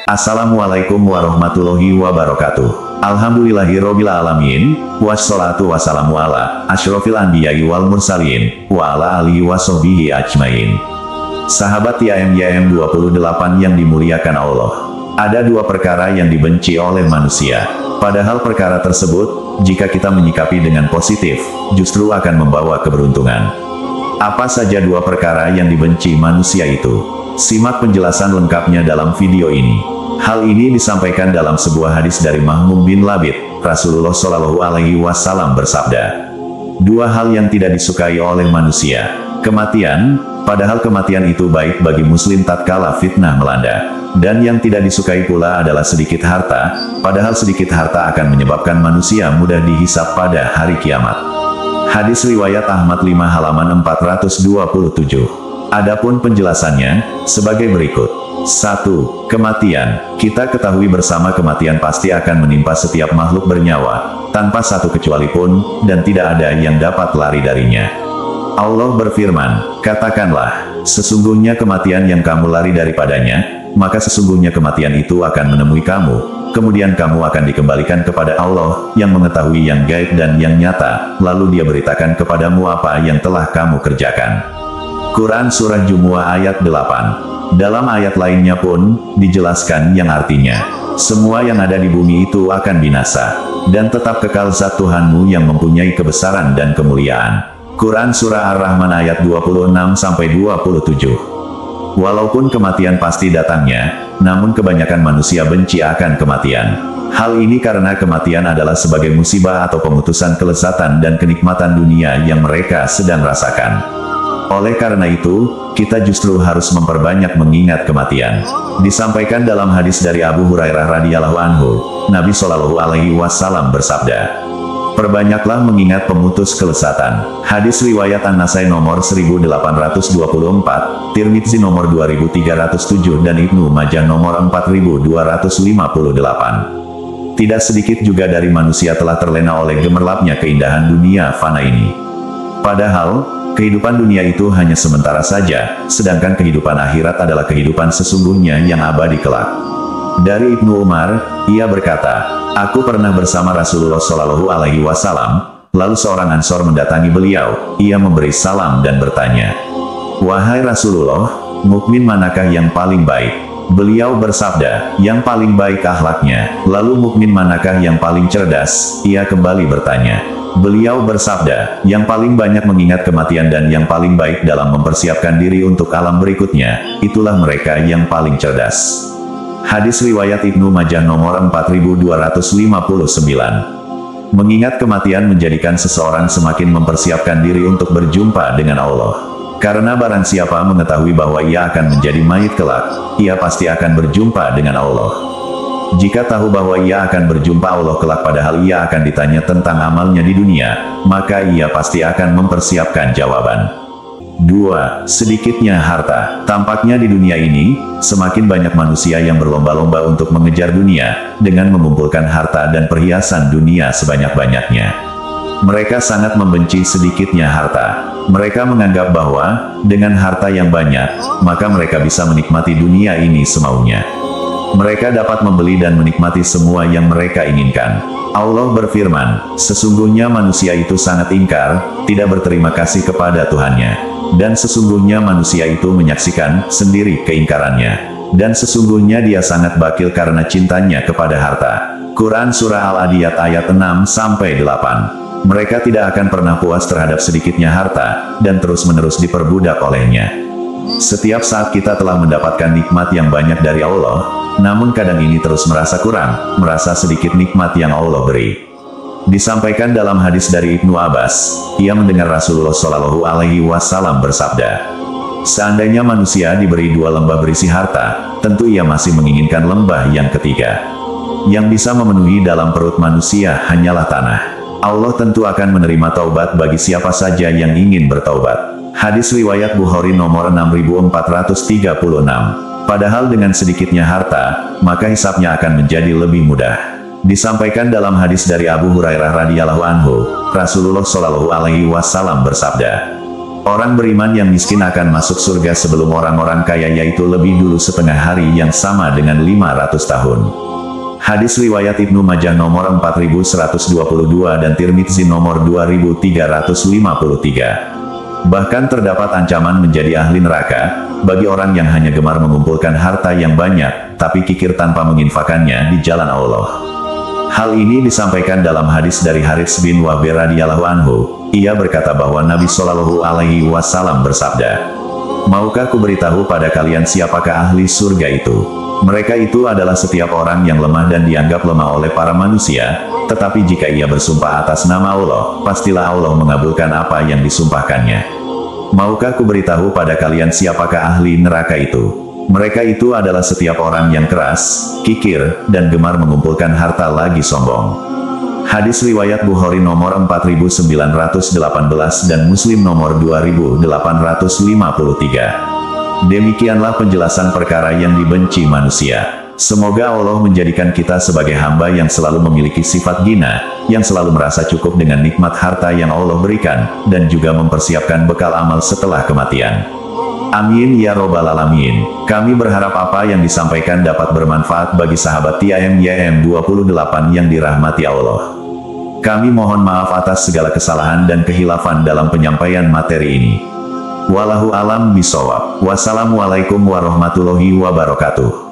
Assalamualaikum warahmatullahi wabarakatuh. Alhamdulillahirobbil alamin, wassalatu wassalamu ala asyrofil anbiya'i wal mursalin, wa ala alihi wassohbihi ajmain. Sahabat YM 28 yang dimuliakan Allah. Ada dua perkara yang dibenci oleh manusia. Padahal perkara tersebut, jika kita menyikapi dengan positif, justru akan membawa keberuntungan. Apa saja dua perkara yang dibenci manusia itu? Simak penjelasan lengkapnya dalam video ini. Hal ini disampaikan dalam sebuah hadis dari Mahmum bin Labid. Rasulullah Shallallahu Alaihi Wasallam bersabda, dua hal yang tidak disukai oleh manusia. Kematian, padahal kematian itu baik bagi muslim tatkala fitnah melanda. Dan yang tidak disukai pula adalah sedikit harta, padahal sedikit harta akan menyebabkan manusia mudah dihisab pada hari kiamat. Hadis riwayat Ahmad 5 halaman 427. Adapun penjelasannya, sebagai berikut. 1. Kematian. Kita ketahui bersama kematian pasti akan menimpa setiap makhluk bernyawa, tanpa satu kecuali pun, dan tidak ada yang dapat lari darinya. Allah berfirman, katakanlah, sesungguhnya kematian yang kamu lari daripadanya, maka sesungguhnya kematian itu akan menemui kamu, kemudian kamu akan dikembalikan kepada Allah, yang mengetahui yang gaib dan yang nyata, lalu Dia beritakan kepadamu apa yang telah kamu kerjakan. Quran Surah Jumu'ah ayat 8. Dalam ayat lainnya pun, dijelaskan yang artinya, semua yang ada di bumi itu akan binasa, dan tetap kekal zat Tuhanmu yang mempunyai kebesaran dan kemuliaan. Quran Surah Ar-Rahman ayat 26-27. Walaupun kematian pasti datangnya, namun kebanyakan manusia benci akan kematian. Hal ini karena kematian adalah sebagai musibah atau pemutusan kelezatan dan kenikmatan dunia yang mereka sedang rasakan. Oleh karena itu, kita justru harus memperbanyak mengingat kematian. Disampaikan dalam hadis dari Abu Hurairah radhiyallahu anhu, Nabi Shallallahu Alaihi Wasallam bersabda, perbanyaklah mengingat pemutus kelezatan. Hadis riwayat An-Nasai nomor 1824, Tirmidzi nomor 2307 dan Ibnu Majah nomor 4258. Tidak sedikit juga dari manusia telah terlena oleh gemerlapnya keindahan dunia fana ini. Padahal, kehidupan dunia itu hanya sementara saja, sedangkan kehidupan akhirat adalah kehidupan sesungguhnya yang abadi kelak. Dari Ibnu Umar, ia berkata, aku pernah bersama Rasulullah Shallallahu Alaihi Wasallam, lalu seorang Ansor mendatangi beliau, ia memberi salam dan bertanya, wahai Rasulullah, mukmin manakah yang paling baik? Beliau bersabda, yang paling baik akhlaknya. Lalu mukmin manakah yang paling cerdas? Ia kembali bertanya. Beliau bersabda, yang paling banyak mengingat kematian dan yang paling baik dalam mempersiapkan diri untuk alam berikutnya, itulah mereka yang paling cerdas. Hadis riwayat Ibnu Majah nomor 4259. Mengingat kematian menjadikan seseorang semakin mempersiapkan diri untuk berjumpa dengan Allah. Karena barang siapa mengetahui bahwa ia akan menjadi mayit kelak, ia pasti akan berjumpa dengan Allah. Jika tahu bahwa ia akan berjumpa Allah kelak padahal ia akan ditanya tentang amalnya di dunia, maka ia pasti akan mempersiapkan jawaban. 2. Sedikitnya harta. Tampaknya di dunia ini, semakin banyak manusia yang berlomba-lomba untuk mengejar dunia, dengan mengumpulkan harta dan perhiasan dunia sebanyak-banyaknya. Mereka sangat membenci sedikitnya harta. Mereka menganggap bahwa, dengan harta yang banyak, maka mereka bisa menikmati dunia ini semaunya. Mereka dapat membeli dan menikmati semua yang mereka inginkan. Allah berfirman, sesungguhnya manusia itu sangat ingkar, tidak berterima kasih kepada Tuhannya. Dan sesungguhnya manusia itu menyaksikan sendiri keingkarannya. Dan sesungguhnya dia sangat bakil karena cintanya kepada harta. Quran Surah Al-Adiyat ayat 6-8. Mereka tidak akan pernah puas terhadap sedikitnya harta, dan terus-menerus diperbudak olehnya. Setiap saat kita telah mendapatkan nikmat yang banyak dari Allah, namun kadang ini terus merasa kurang, merasa sedikit nikmat yang Allah beri. Disampaikan dalam hadis dari Ibnu Abbas, ia mendengar Rasulullah Shallallahu Alaihi Wasallam bersabda, seandainya manusia diberi dua lembah berisi harta, tentu ia masih menginginkan lembah yang ketiga. Yang bisa memenuhi dalam perut manusia hanyalah tanah. Allah tentu akan menerima taubat bagi siapa saja yang ingin bertaubat. Hadis riwayat Bukhari nomor 6436. Padahal dengan sedikitnya harta, maka hisabnya akan menjadi lebih mudah. Disampaikan dalam hadis dari Abu Hurairah radhiyallahu anhu, Rasulullah Shallallahu Alaihi Wasallam bersabda, Orang beriman yang miskin akan masuk surga sebelum orang-orang kaya, yaitu lebih dulu setengah hari yang sama dengan 500 tahun. Hadis riwayat Ibnu Majah nomor 4122 dan Tirmidzi nomor 2353. Bahkan terdapat ancaman menjadi ahli neraka, bagi orang yang hanya gemar mengumpulkan harta yang banyak, tapi kikir tanpa menginfakannya di jalan Allah. Hal ini disampaikan dalam hadis dari Harits bin Wahb radhiyallahu anhu. Ia berkata bahwa Nabi Shallallahu Alaihi Wasallam bersabda, "Maukah kuberitahu pada kalian siapakah ahli surga itu? Mereka itu adalah setiap orang yang lemah dan dianggap lemah oleh para manusia, tetapi jika ia bersumpah atas nama Allah, pastilah Allah mengabulkan apa yang disumpahkannya. Maukah kuberitahu pada kalian siapakah ahli neraka itu? Mereka itu adalah setiap orang yang keras, kikir, dan gemar mengumpulkan harta lagi sombong." Hadis riwayat Bukhari nomor 4918 dan Muslim nomor 2853. Demikianlah penjelasan perkara yang dibenci manusia. Semoga Allah menjadikan kita sebagai hamba yang selalu memiliki sifat ghina, yang selalu merasa cukup dengan nikmat harta yang Allah berikan, dan juga mempersiapkan bekal amal setelah kematian. Amin ya robbal alamin. Kami berharap apa yang disampaikan dapat bermanfaat bagi sahabat TIMYM 28 yang dirahmati Allah. Kami mohon maaf atas segala kesalahan dan kehilafan dalam penyampaian materi ini. Wallahu alam bishawab. Wassalamualaikum warahmatullahi wabarakatuh.